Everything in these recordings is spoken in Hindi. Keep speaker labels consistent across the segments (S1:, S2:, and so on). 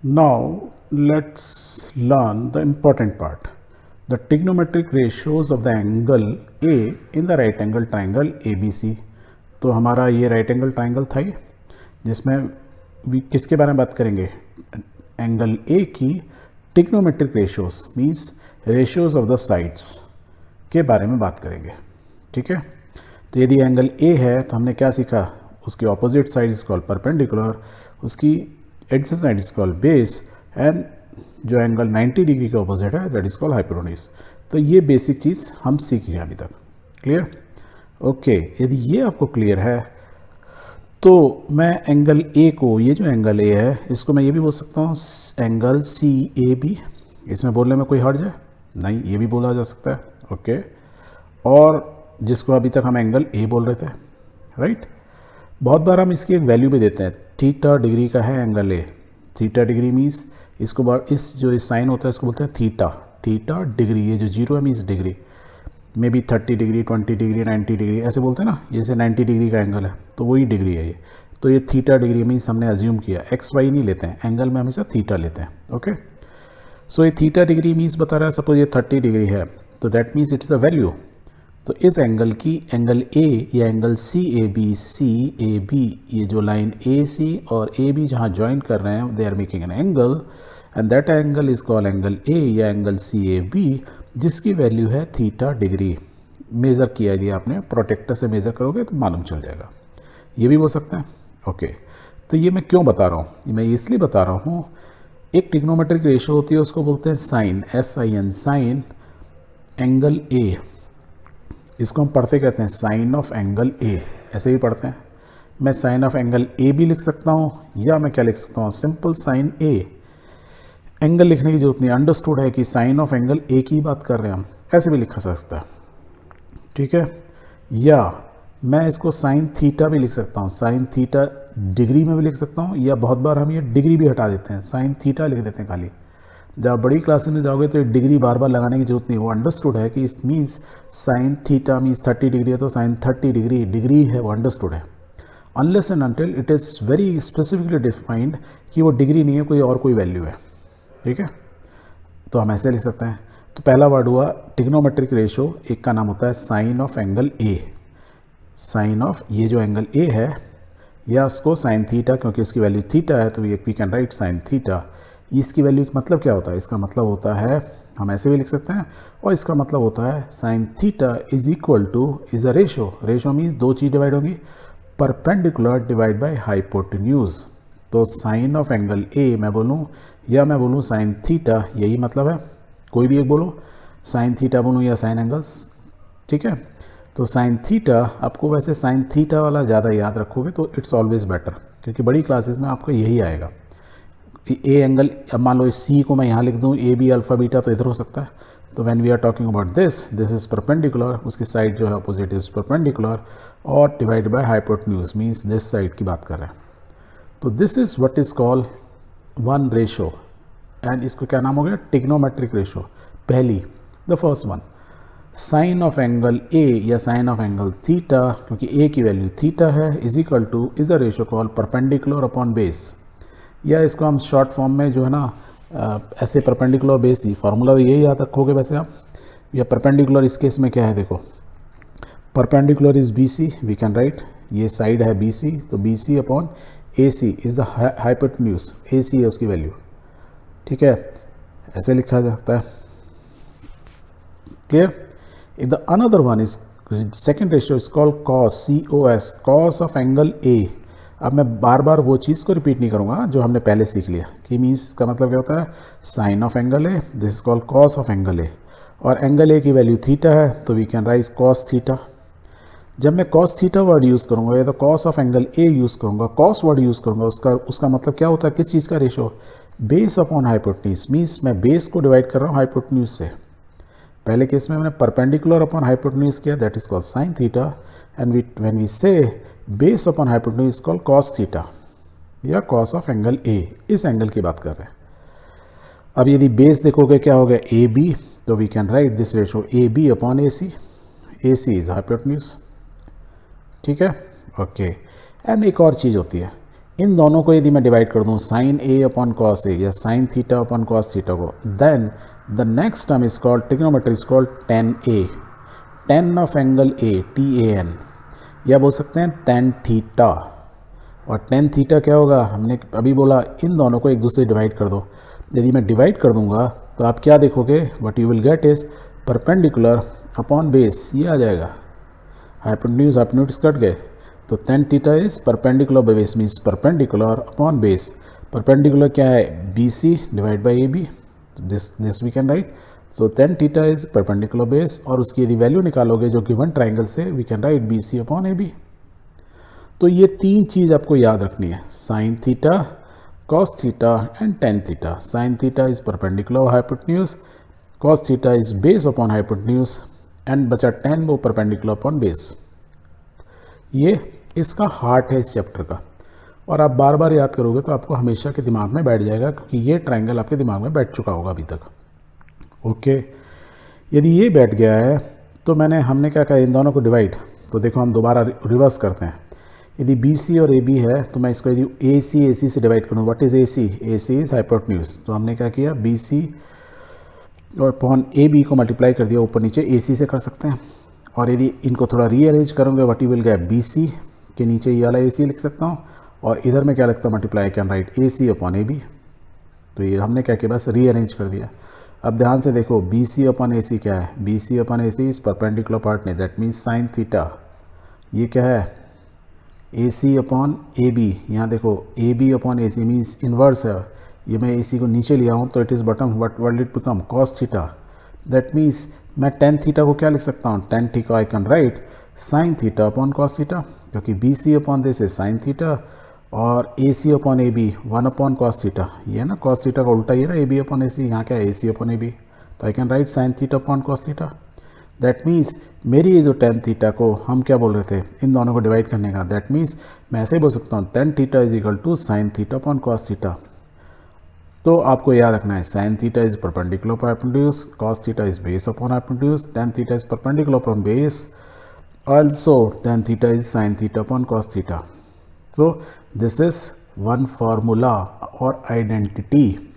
S1: Now let's learn the important part. The trigonometric ratios of the angle A in the right angle triangle ABC. तो हमारा ये राइट एंगल ट्राइंगल था ये, जिसमें भी किसके बारे में बात करेंगे, एंगल ए की trigonometric ratios means ratios of the sides के बारे में बात करेंगे। ठीक है, तो यदि एंगल ए है तो हमने क्या सीखा, उसकी opposite side is called perpendicular, उसकी adjacent side is called base, and जो एंगल 90 डिग्री के ऑपोजिट है दैट इज कॉल्ड हाइपोटेन्यूज। तो ये बेसिक चीज़ हम सीख गए अभी तक। क्लियर? ओके, यदि ये आपको क्लियर है तो मैं एंगल ए को, ये जो एंगल ए है इसको मैं ये भी बोल सकता हूँ एंगल सी ए बी। इसमें बोलने में कोई हर्ज है नहीं, ये भी बोला जा सकता है। ओके, और जिसको अभी तक हम एंगल ए बोल रहे थे, राइट। बहुत बार हम इसकी एक वैल्यू भी देते हैं, थीटा डिग्री का है angle A. Theta degree means इसको इस जो इस साइन होता है इसको बोलते हैं थीटा। थीटा डिग्री, ये जो जीरो है means degree, may be 30 degree 20 degree 90 degree ऐसे बोलते हैं ना, जैसे 90 डिग्री का एंगल है तो वही डिग्री है ये। तो ये थीटा डिग्री मीन्स हमने अज्यूम किया, एक्स वाई नहीं लेते हैं, एंगल में हमेशा थीटा लेते हैं। ओके, सो ये थीटा डिग्री मीन्स बता रहा है सपोज ये 30 डिग्री है तो that means it is a value. तो इस एंगल की, एंगल ए या एंगल सी ए बी, ये जो लाइन ए सी और ए बी जहाँ ज्वाइन कर रहे हैं they are making an angle, and that angle is called angle A या एंगल सी ए बी, जिसकी वैल्यू है थीटा डिग्री। मेज़र किया, यदि आपने प्रोटेक्टर से मेज़र करोगे तो मालूम चल जाएगा, ये भी बोल सकते हैं। ओके, तो ये मैं क्यों बता रहा हूँ, मैं इसलिए बता रहा हूँ, एक ट्रिग्नोमेट्रिक रेशियो होती है उसको बोलते हैं sine, SIN, sine angle A. इसको हम पढ़ते कहते हैं साइन ऑफ एंगल ए, ऐसे भी पढ़ते हैं। मैं साइन ऑफ एंगल ए भी लिख सकता हूँ या मैं क्या लिख सकता हूँ, सिंपल साइन ए। एंगल लिखने की जरूरत नहीं, अंडरस्टूड है कि साइन ऑफ एंगल ए की बात कर रहे हैं हम, ऐसे भी लिखा जा सकता है। ठीक है, या मैं इसको साइन थीटा भी लिख सकता हूँ, साइन थीटा डिग्री में भी लिख सकता हूँ, या बहुत बार हम ये डिग्री भी हटा देते हैं, साइन थीटा लिख देते हैं खाली। जब बड़ी क्लास में जाओगे तो ये डिग्री बार बार लगाने की जरूरत नहीं, वो अंडरस्टूड है कि इस means sine theta means 30 degree है तो साइन 30 डिग्री डिग्री है, वो अंडरस्टूड है। Unless and until it is very specifically defined कि वो डिग्री नहीं है, कोई और कोई वैल्यू है। ठीक है, तो हम ऐसे लिख सकते हैं। तो पहला वर्ड हुआ ट्रिग्नोमेट्रिक रेशियो, एक का नाम होता है sine of angle A. Sine of ये जो एंगल ए है या उसको साइन थीटा, क्योंकि उसकी वैल्यू थीटा है तो we can write sine theta. इसकी वैल्यू का मतलब क्या होता है, इसका मतलब होता है, हम ऐसे भी लिख सकते हैं, और इसका मतलब होता है sine theta is equal to is a ratio. Ratio means दो चीज़ डिवाइड होगी, परपेंडिकुलर डिवाइड बाय हाइपोटेन्यूज। तो साइन ऑफ एंगल ए मैं बोलूँ या मैं बोलूँ साइन थीटा, यही मतलब है, कोई भी एक बोलो, साइन थीटा बोलूँ या साइन एंगल्स। ठीक है, तो साइन थीटा, आपको वैसे साइन थीटा वाला ज़्यादा याद रखोगे तो इट्स ऑलवेज बेटर, क्योंकि बड़ी क्लासेस में आपको यही आएगा। ए एंगल, अब मान लो इस सी को मैं यहाँ लिख दूँ ए बी अल्फा बीटा, तो इधर हो सकता है। तो when we are talking about this is perpendicular, उसकी साइड जो है अपोजिट इज परपेंडिकुलर, और divide by hypotenuse means this side की बात कर रहे हैं। तो this is what is called one ratio, and इसको क्या नाम हो गया, ट्रिग्नोमेट्रिक रेशो। पहली, the first one, sine of angle A या साइन ऑफ एंगल थीटा, क्योंकि ए की वैल्यू थीटा है, is equal to is a ratio called perpendicular upon base, या इसको हम शॉर्ट फॉर्म में जो है ना ऐसे परपेंडिकुलर बेस ही, फार्मूला तो यही याद रखोगे वैसे आप। या परपेंडिकुलर इस केस में क्या है, देखो perpendicular is B C, we can write, ये साइड है बी सी, तो B C upon A C is the hypotenuse, A C है उसकी वैल्यू। ठीक है, ऐसे लिखा जाता है। Clear? In the another one is second ratio is called cos, COS, cos of angle A. अब मैं बार बार वो चीज़ को रिपीट नहीं करूँगा जो हमने पहले सीख लिया, कि मीन्स इसका मतलब क्या होता है, sine of angle A, this is called cos of angle A, और एंगल ए की वैल्यू थीटा है तो we can write cos theta. जब मैं कॉस थीटा वर्ड यूज़ करूँगा या तो cos of angle A use करूँगा, कॉस वर्ड यूज़ करूँगा, उसका मतलब क्या होता है, किस चीज़ का ratio, base upon hypotenuse, means मैं बेस को डिवाइड कर रहा हूँ हाइपोटेन्यूज से। पहले केस में मैंने परपेंडिकुलर अपॉन हाइपोटेन्यूज किया, that is called sine theta, and when we say base upon hypotenuse is called cos theta या कॉस ऑफ एंगल ए। इस एंगल की बात कर रहे हैं। अब यदि बेस देखोगे क्या हो गया, ए बी, तो we can write this ratio A B upon A C, A C is hypotenuse. ठीक है, ओके। एंड एक और चीज़ होती है, इन दोनों को यदि मैं डिवाइड कर दूं sine A upon cos A या sine theta upon cos theta को, then the next term is called trigonometry is called tan A, tan of angle A, T A N, या बोल सकते हैं टेन थीटा। और टेन थीटा क्या होगा, हमने अभी बोला इन दोनों को एक दूसरे डिवाइड कर दो। यदि मैं डिवाइड कर दूंगा तो आप क्या देखोगे, what you will get is perpendicular upon base, ये आ जाएगा। हाइपोटेन्यूज हाइपोटेन्यूज कट गए, तो tan theta is perpendicular by base means perpendicular upon base. Perpendicular क्या है, B C divide by A B, this we can write. So tan theta is perpendicular base, और उसकी यदि वैल्यू निकालोगे जो गिवन ट्राइंगल से, we can write B C upon A B. तो ये तीन चीज़ आपको याद रखनी है, sine theta, cos theta and tan theta. Sign theta is perpendicular hypotenuse, cos theta is base upon hypotenuse, and बचा टेन वो परपेंडिकुलर अपॉन बेस। ये इसका हार्ट है इस चैप्टर का, और आप बार बार याद करोगे तो आपको हमेशा के दिमाग में बैठ जाएगा, क्योंकि ये ट्राइंगल आपके दिमाग में बैठ चुका होगा अभी तक। ओके, यदि ये बैठ गया है तो हमने क्या कहा, इन दोनों को डिवाइड, तो देखो हम दोबारा रिवर्स करते हैं। यदि बी सी और ए बी है तो मैं इसको यदि ए सी से डिवाइड करूँ, what is A C is hypotenuse, तो हमने क्या किया, बी सी और अपॉन ए बी को मल्टीप्लाई कर दिया, ऊपर नीचे ए सी से कर सकते हैं। और यदि इनको थोड़ा रीअरेंज करूँगे, what you will get, B C के नीचे ये वाला ए सी लिख सकता हूँ, और इधर में क्या लिखता हूँ, multiply can write A C upon A B. तो ये हमने क्या किया, बस रीअरेंज कर दिया। अब ध्यान से देखो, B C upon A C क्या है, B C upon A C is perpendicular part नहीं, दैट मीन्स साइन थीटा। ये क्या है, ए सी अपॉन ए बी, यहाँ देखो A B upon A C means inverse है, ये मैं ए सी को नीचे लिया हूँ तो it is bottom, what will it become, cos theta. That means मैं टेन थीटा को क्या लिख सकता हूँ, tan theta I can write sine theta upon cos theta, क्योंकि B C upon this is sine theta, और A C upon A B one upon cos theta, ये है ना कॉस थीटा का उल्टा ही है ना, ए बी अपॉन ए सी, यहाँ क्या है ए सी अपॉन ए बी, तो आई can write sine theta upon cos theta. That means मेरी ये जो टेन थीटा को हम क्या बोल रहे थे, इन दोनों को डिवाइड करने का, दैट मीन्स मैं ऐसे ही बोल सकता हूँ tan theta is equal to sine theta upon cos theta. तो आपको याद रखना है, sine theta is perpendicular upon hypotenuse, cos theta is base upon hypotenuse, tan theta is perpendicular upon base, also tan theta is sin theta upon cos theta. So this is one formula और आइडेंटिटी।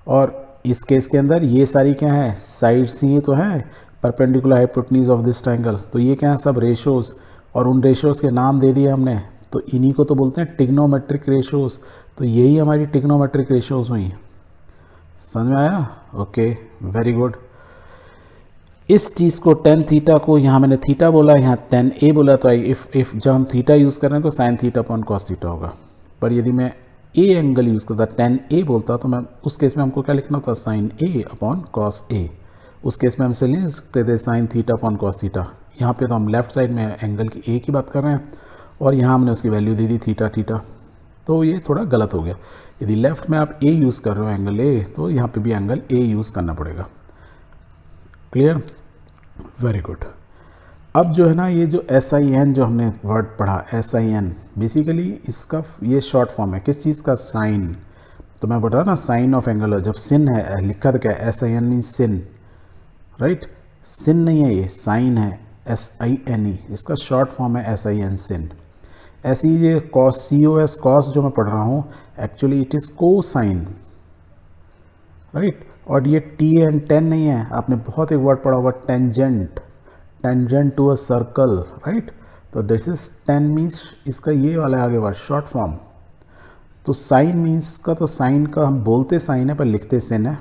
S1: और इस केस के अंदर ये सारी क्या है, साइड्स ही तो है perpendicular hypotenuse of this triangle, तो ये क्या है, सब रेशोज, और उन रेशोज के नाम दे दिए हमने, तो इन्हीं को तो बोलते हैं टिग्नोमेट्रिक रेशोज। तो यही हमारी टिग्नोमेट्रिक रेशोज हुई। समझ में आया? Okay, very good. इस चीज़ को टेन थीटा को, यहाँ मैंने थीटा बोला, यहाँ टेन ए बोला, तो इफ जब हम थीटा यूज़ कर रहे हैं तो sign theta upon cos theta होगा। पर यदि मैं ए एंगल यूज़ करता, टेन ए बोलता, तो मैं उस केस में हमको क्या लिखना होता, साइन ए अपॉन कॉस ए। उस केस में हम से लिख सकते थे sign theta upon cos theta. यहाँ पे तो हम लेफ्ट साइड में एंगल की ए की बात कर रहे हैं, और यहाँ हमने उसकी वैल्यू दे दी थीटा थीटा, तो ये थोड़ा गलत हो गया। यदि लेफ्ट में आप ए यूज़ कर रहे हो एंगल ए, तो यहाँ पे भी एंगल ए यूज़ करना पड़ेगा। क्लियर? Very good. अब जो है ना, ये जो एस आई एन जो हमने वर्ड पढ़ा, एस आई एन, बेसिकली इसका ये शॉर्ट फॉर्म है किस चीज़ का, साइन। तो मैं बोल रहा ना, साइन ऑफ एंगल, जब सिन है लिखा तो क्या है, S I N means sin, right. Sin नहीं है, ये साइन है, एस आई एन ई, इसका शॉर्ट फॉर्म है एस आई एन, सिन। ऐसे ही ये कॉस, सी ओ एस, कॉस जो मैं पढ़ रहा हूँ, एक्चुअली इट इज़ को साइन, राइट। और ये टी एन टेन नहीं है, आपने बहुत एक वर्ड पढ़ा होगा tangent, tangent to a circle, right. तो दिस इज टेन मीन्स इसका ये वाला आगे वर्ड शॉर्ट फॉर्म। तो साइन मीन्स का, तो साइन का हम बोलते साइन है पर लिखते सिन है।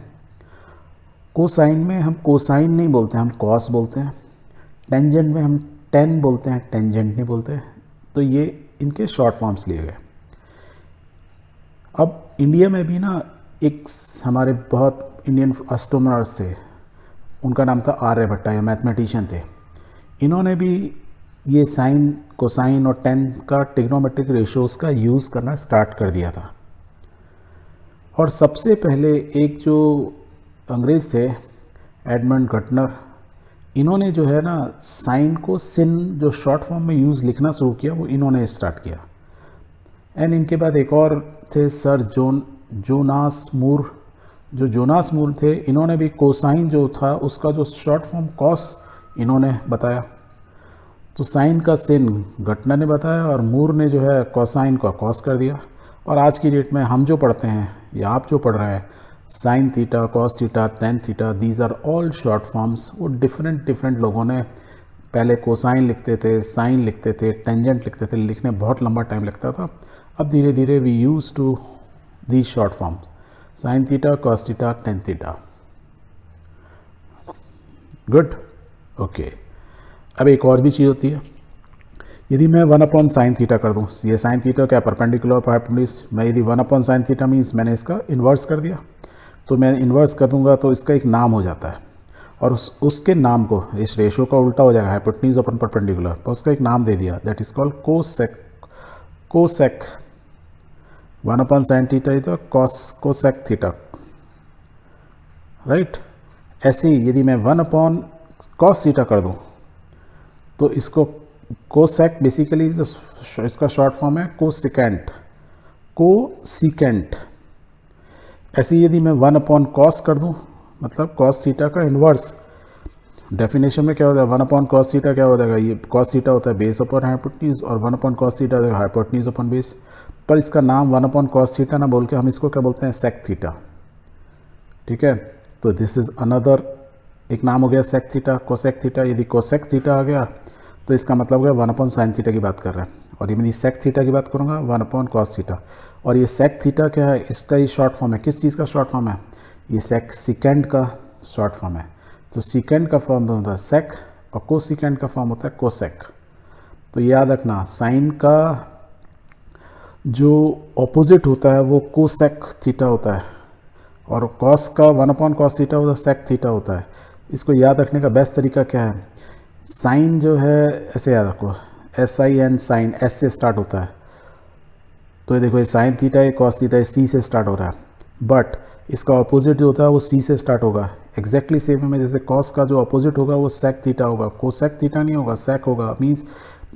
S1: कोसाइन में हम कोसाइन नहीं बोलते, हम कॉस बोलते हैं। टेंजेंट में हम टेन बोलते हैं, टेंजेंट नहीं बोलते। तो ये इनके शॉर्ट फॉर्म्स लिए गए। अब इंडिया में भी ना एक हमारे बहुत इंडियन एस्ट्रोनॉमर्स थे, उनका नाम था आर्यभट्ट, या मैथमेटिशियन थे। इन्होंने भी ये साइन, कोसाइन और टेन का ट्रिग्नोमेट्रिक रेशियोज़ का यूज़ करना स्टार्ट कर दिया था। और सबसे पहले एक जो अंग्रेज़ थे, एडमंड गटनर, इन्होंने जो है ना साइन को सिन जो शॉर्ट फॉर्म में यूज़ लिखना शुरू किया, वो इन्होंने स्टार्ट किया। एंड इनके बाद एक और थे सर जोनास मूर, जो जोनास मूर थे, इन्होंने भी कोसाइन जो था उसका जो शॉर्ट फॉर्म कॉस इन्होंने बताया। तो साइन का सिन घटना ने बताया और मूर ने जो है कोसाइन का कॉस कर दिया। और आज की डेट में हम जो पढ़ते हैं या आप जो पढ़ रहे हैं sine theta, cos theta, tan theta, these are all short forms. वो डिफरेंट लोगों ने पहले कोसाइन लिखते थे, साइन लिखते थे, टेंजेंट लिखते थे, लिखने बहुत लंबा टाइम लगता था। अब धीरे धीरे we use to these short forms, sine theta, cos theta, tan theta. Good, okay. अब एक और भी चीज़ होती है, यदि मैं 1 साइन थीटा कर दूँ, ये साइन थीटा क्या परपेंडिकुलर पर हाइपोटेन्यूज, मैं यदि 1 साइन थीटा मीन्स मैंने इसका इन्वर्स कर दिया, तो मैं इन्वर्स कर दूंगा तो इसका एक नाम हो जाता है और उसके नाम को, इस रेशो का उल्टा हो जाएगा हाइपोटेन्यूज अपन परपेंडिकुलर, तो उसका एक नाम दे दिया that is called cosec 1 sign theta is cosec theta, right. ऐसे ही यदि मैं 1 कॉस थीटा कर दूँ तो इसको कोसेक बेसिकली इसका शॉर्ट फॉर्म है कोसिकेंट। ऐसे यदि मैं 1 कॉस कर दूं, मतलब कॉस थीटा का इन्वर्स, डेफिनेशन में क्या होता है 1 कॉस थीटा क्या हो जाएगा, ये कॉस थीटा होता है बेस अपॉन हाइपोटेन्यूज और 1 cos theta hypotenuse upon base. पर इसका नाम 1 कॉस थीटा ना बोल के हम इसको क्या बोलते हैं सेक थीटा, ठीक है। तो दिस इज अनदर, एक नाम हो गया सेक थीटा, कोसेक थीटा। यदि कोसेक थीटा आ गया तो इसका मतलब हो गया 1 साइन थीटा की बात कर रहे हैं, और यदि सेक थीटा की बात करूँगा 1 कॉस थीटा। और ये सेक थीटा क्या है, इसका ये शॉर्ट फॉर्म है, किस चीज़ का शॉर्ट फॉर्म है, ये सिकेंड का शॉर्ट फॉर्म है। तो सिकेंड का फॉर्म होता है सेक और कोसिकेंड का फॉर्म होता है कोसेक। तो याद रखना साइन का जो ऑपोजिट होता है वो कोसेक थीटा होता है और कॉस का 1 कॉस थीटा होता है सेक थीटा होता है। इसको याद रखने का बेस्ट तरीका क्या है, साइन जो है ऐसे याद रखो, SIN साइन, S से स्टार्ट होता है। तो ये देखो ये साइन थीटा है, कॉस थीटा है, C से स्टार्ट हो रहा है, बट इसका ऑपोजिट जो होता है वो C से स्टार्ट होगा। एग्जैक्टली सेम में जैसे कॉस का जो ऑपोजिट होगा वो सेक थीटा होगा, कोसेक थीटा नहीं होगा, सेक होगा। मीन्स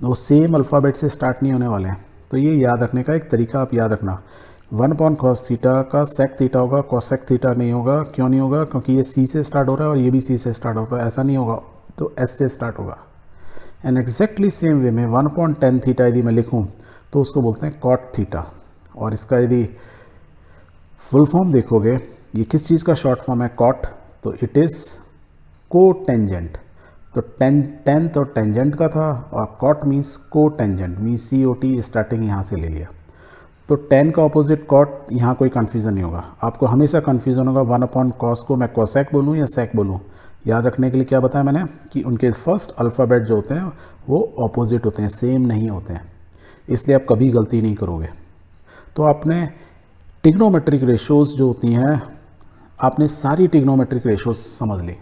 S1: वो सेम अल्फ़ाबेट से स्टार्ट नहीं होने वाले हैं। तो ये याद रखने का एक तरीका आप याद रखना, 1 कॉस थीटा का सेक थीटा होगा, कॉसेक थीटा नहीं होगा। क्यों नहीं होगा, क्योंकि ये C से स्टार्ट हो रहा है और ये भी C से स्टार्ट होता है, ऐसा नहीं होगा, तो S से स्टार्ट होगा। एंड एग्जैक्टली सेम वे में 1/10 थीटा यदि मैं लिखूं तो उसको बोलते हैं कॉट थीटा। और इसका यदि फुल फॉर्म देखोगे, ये किस चीज़ का शॉर्ट फॉर्म है कॉट, तो इट इज़ कोटेंजेंट। तो टेन तो टेंजेंट का था और cot means cotangent, means COT starting यहाँ से ले लिया। तो 10 का ऑपोजिट कॉट, यहाँ कोई कन्फ्यूज़न नहीं होगा। आपको हमेशा कन्फ्यूज़न होगा 1 कॉस को मैं कोसेक बोलूँ या सेक बोलूँ। याद रखने के लिए क्या बताया मैंने कि उनके फर्स्ट अल्फ़ाबेट जो होते हैं वो ऑपोजिट होते हैं, सेम नहीं होते हैं, इसलिए आप कभी गलती नहीं करोगे। तो आपने टिग्नोमेट्रिक रेशोज़ जो होती हैं, आपने सारी टिग्नोमेट्रिक रेशोज़ समझ ली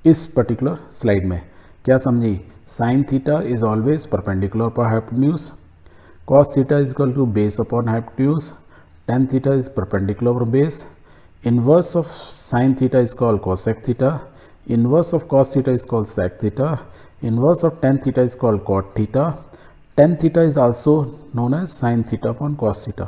S1: इस पर्टिकुलर स्लाइड में। क्या समझी, sine theta is always perpendicular पर hypotenuse, cos theta is equal to base upon hypotenuse, tan theta is perpendicular पर base, inverse of sine theta is called cosec theta, inverse of cos theta is called sec theta, inverse of tan theta is called cot theta, tan theta is also known as sin theta upon cos theta.